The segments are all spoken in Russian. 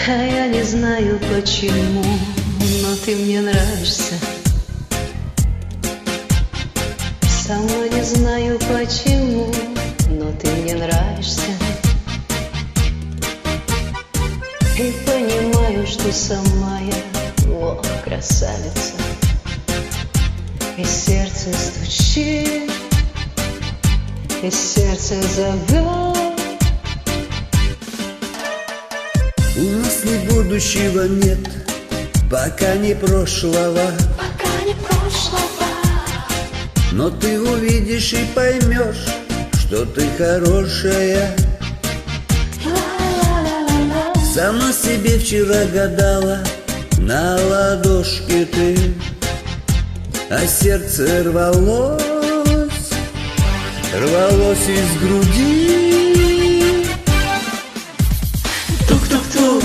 А я не знаю почему, но ты мне нравишься. Сама не знаю почему, но ты мне нравишься. И понимаю, что сама я, о, красавица. И сердце стучит, и сердце зовет. У нас ни будущего нет, пока не прошлого. Но ты увидишь и поймешь, что ты хорошая. Сама себе вчера гадала, на ладошке ты, а сердце рвалось из груди. Тук-тук-тук,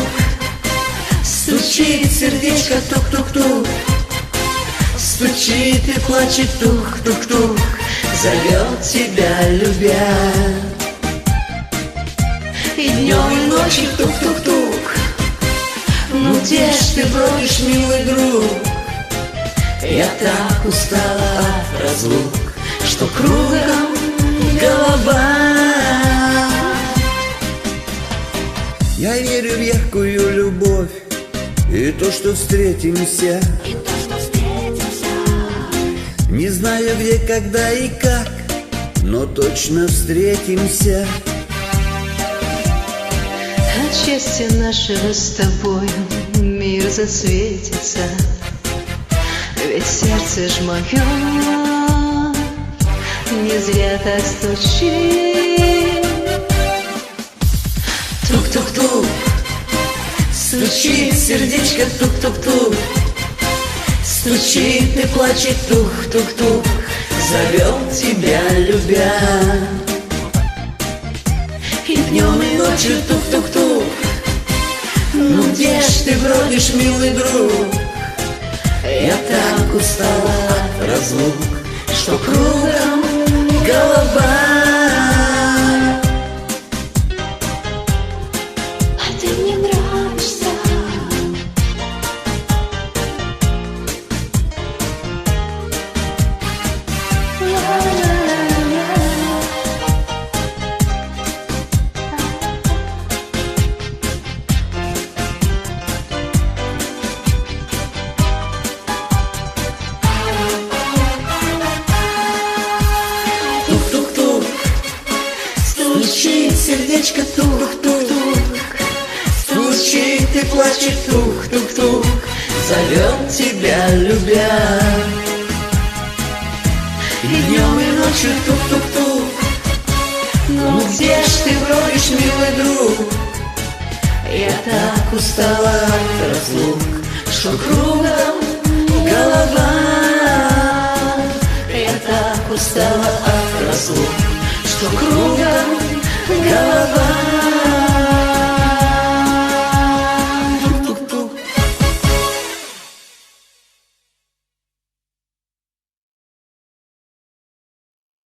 стучит сердечко, тук-тук-тук. Стучит и плачет, тук-тук-тук, зовет тебя, любя. И днем, и ночью, тук-тук-тук. Ну где ж ты бродишь, милый друг? Я так устала от разлук, что кругом голова. Я верю в яркую любовь и то, что встретимся. Не знаю где, когда и как, но точно встретимся. От счастья нашего с тобою мир засветится. Ведь сердце ж мое не зря так стучит. Тук-тук-тук, стучит сердечко, тук-тук-тук. Стучит и плачет, тук-тук-тук, зовет тебя, любя. И днем, и ночью, тук-тук-тук. Ну где ж ты бродишь, милый друг? Я так устала от разлук, что кругом голова. А ты мне нравишься. Стучит сердечко, тук-тук-тук. Стучит и плачет, тук-тук-тук, зовет тебя, любя. И днем, и ночью, тук-тук-тук. Ну где ж ты бродишь, милый друг? Я так устала от разлук, что кругом голова. Я так устала от разлук, что кругом